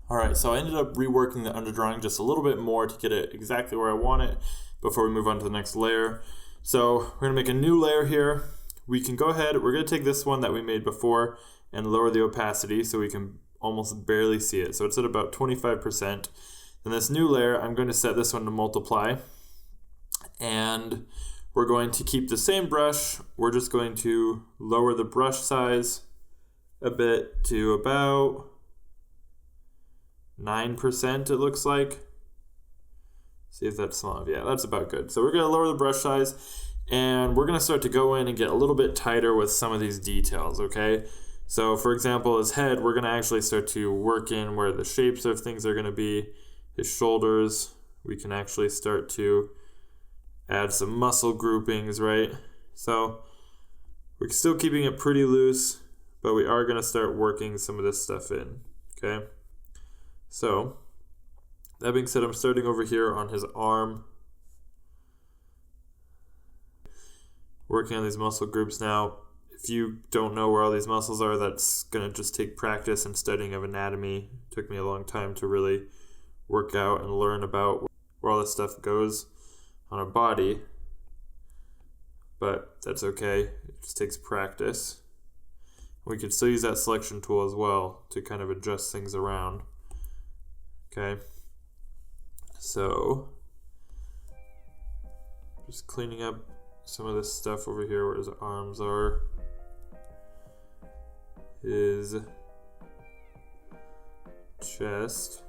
All right, so I ended up reworking the underdrawing just a little bit more to get it exactly where I want it before we move on to the next layer. So we're gonna make a new layer here. We can go ahead, we're gonna take this one that we made before and lower the opacity so we can almost barely see it. So it's at about 25%. Then this new layer, I'm going to set this one to multiply. And we're going to keep the same brush. We're just going to lower the brush size a bit to about 9%, it looks like. See if that's small enough. Yeah, that's about good. So we're going to lower the brush size and we're going to start to go in and get a little bit tighter with some of these details, okay? So for example, his head, we're going to actually start to work in where the shapes of things are going to be. His shoulders, we can actually start to add some muscle groupings, right? So we're still keeping it pretty loose, but we are going to start working some of this stuff in, okay? So that being said, I'm starting over here on his arm, working on these muscle groups. Now, if you don't know where all these muscles are, that's going to just take practice and studying of anatomy. It took me a long time to really work out and learn about where all this stuff goes on a body, but that's okay. It just takes practice. We can still use that selection tool as well to kind of adjust things around. Okay, so just cleaning up some of this stuff over here where his arms are. His chest.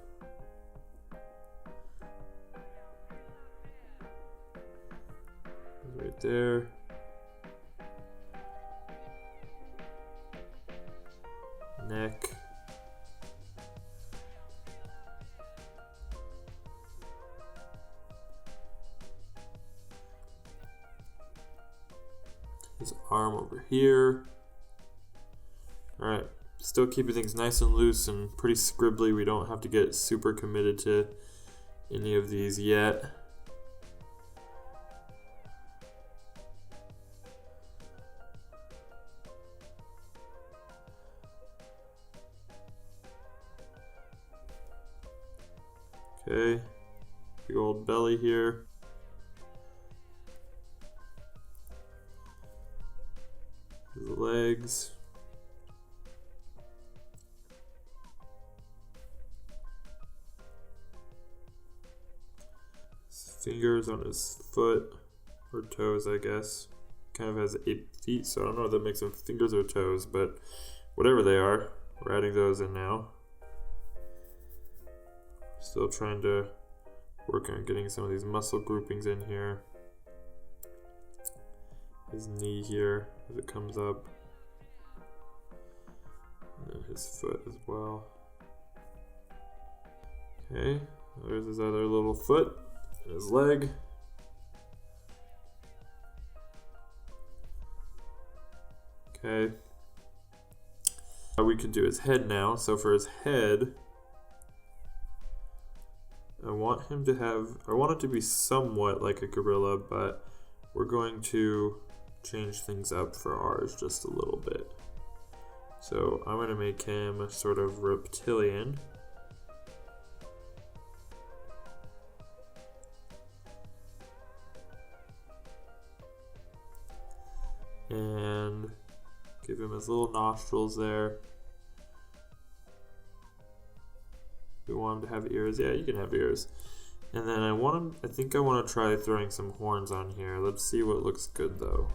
Right there. Neck. His arm over here. Alright, still keeping things nice and loose and pretty scribbly. We don't have to get super committed to any of these yet. Okay, big old belly here. His legs. His fingers on his foot, or toes, I guess. Kind of has 8 feet, so I don't know if that makes them fingers or toes, but whatever they are, we're adding those in now. Still trying to work on getting some of these muscle groupings in here. His knee here as it comes up. And then his foot as well. Okay, there's his other little foot and his leg. Okay. We can do his head now. So for his head, I want it to be somewhat like a gorilla, but we're going to change things up for ours just a little bit. So I'm going to make him a sort of reptilian. And give him his little nostrils there. We want him to have ears. Yeah, you can have ears. And then I think I want to try throwing some horns on here. Let's see what looks good though.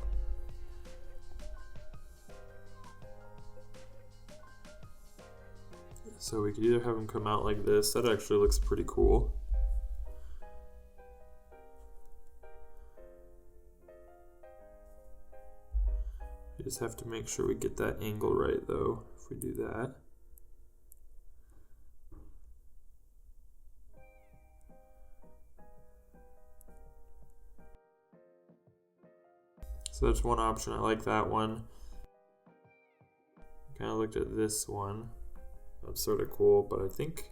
So we could either have him come out like this. That actually looks pretty cool. We just have to make sure we get that angle right though, if we do that. So that's one option. I like that one. Kind of looked at this one. That's sort of cool, but I think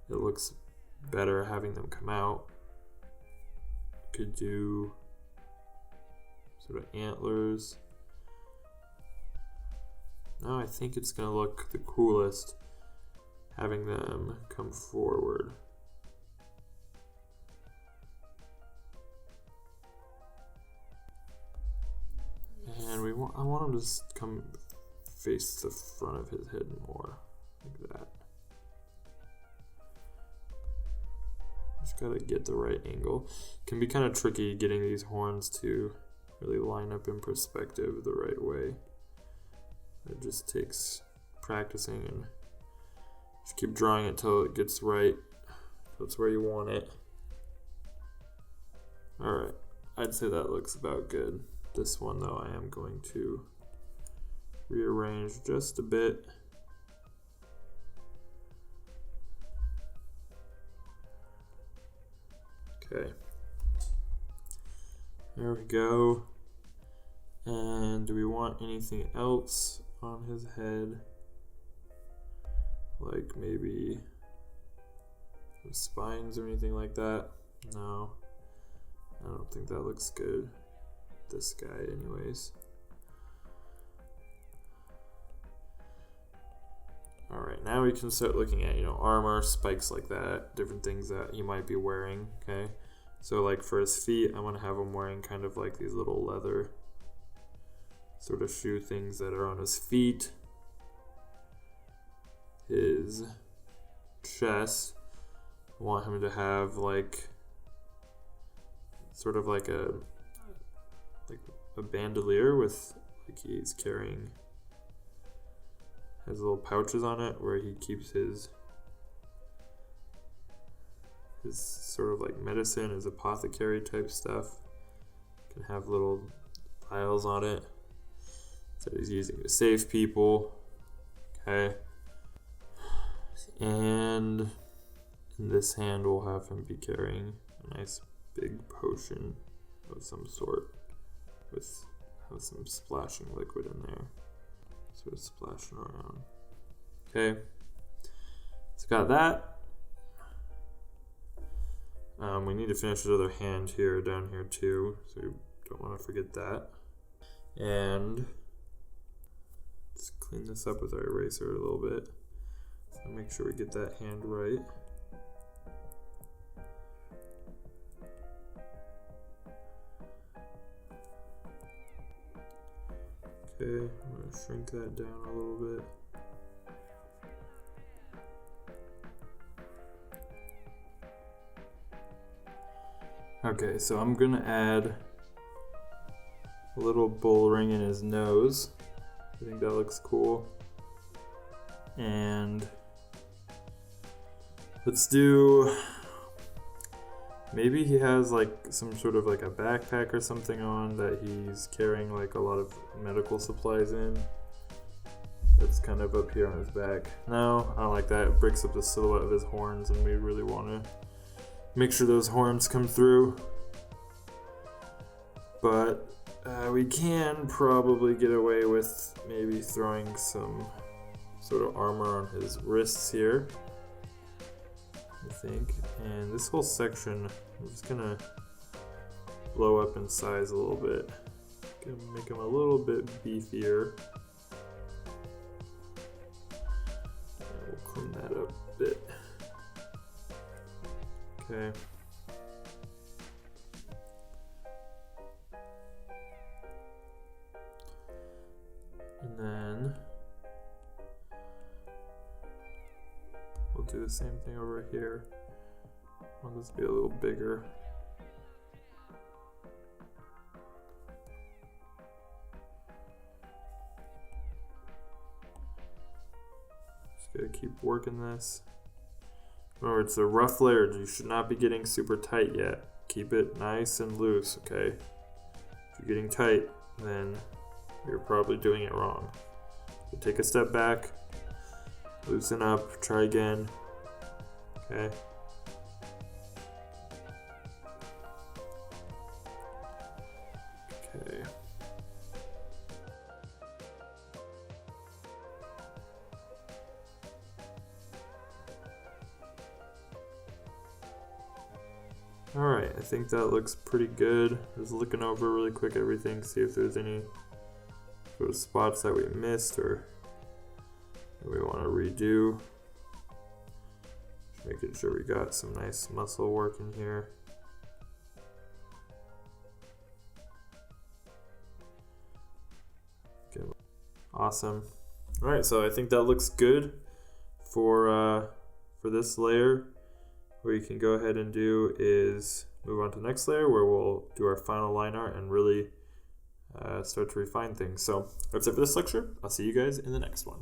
it looks better having them come out. Could do sort of antlers. No, I think it's gonna look the coolest having them come forward. And I want him to just come face the front of his head more, like that. Just gotta get the right angle. Can be kind of tricky getting these horns to really line up in perspective the right way. It just takes practicing and just keep drawing it till it gets right. That's where you want it. Alright, I'd say that looks about good. This one though, I am going to rearrange just a bit. Okay. There we go. And do we want anything else on his head? Like maybe some spines or anything like that? No. I don't think that looks good. This guy anyways. Alright, now we can start looking at, armor, spikes like that, different things that he might be wearing, okay? So like for his feet, I want to have him wearing kind of like these little leather sort of shoe things that are on his feet. His chest, I want him to have like sort of like a bandolier with like he's carrying, has little pouches on it where he keeps his sort of like medicine, his apothecary type stuff. Can have little vials on it that he's using to save people. Okay. And in this hand we'll have him be carrying a nice big potion of some sort with some splashing liquid in there. Sort of splashing around. Okay. It's got that. We need to finish his other hand here, down here too, so you don't want to forget that. And let's clean this up with our eraser a little bit. So make sure we get that hand right. Okay, I'm going to shrink that down a little bit. Okay, so I'm going to add a little bull ring in his nose. I think that looks cool. And let's do, maybe he has like some sort of like a backpack or something on that he's carrying like a lot of medical supplies in. That's kind of up here on his back. No, I don't like that. It breaks up the silhouette of his horns, and we really want to make sure those horns come through. But we can probably get away with maybe throwing some sort of armor on his wrists here, I think. And this whole section, I'm just gonna blow up in size a little bit. Gonna make him a little bit beefier. And we'll clean that up a bit. Okay. And then we'll do the same thing over here. I want this to be a little bigger. Just gotta keep working this. Remember, it's a rough layer. You should not be getting super tight yet. Keep it nice and loose, okay? If you're getting tight, then you're probably doing it wrong. So take a step back, loosen up, try again, okay? Okay. Alright, I think that looks pretty good. Just looking over really quick everything, see if there's any sort of spots that we missed or that we want to redo. Making sure we got some nice muscle work in here. Okay. Awesome. All right, so I think that looks good for this layer. What you can go ahead and do is move on to the next layer where we'll do our final line art and really start to refine things. So that's it for this lecture. I'll see you guys in the next one.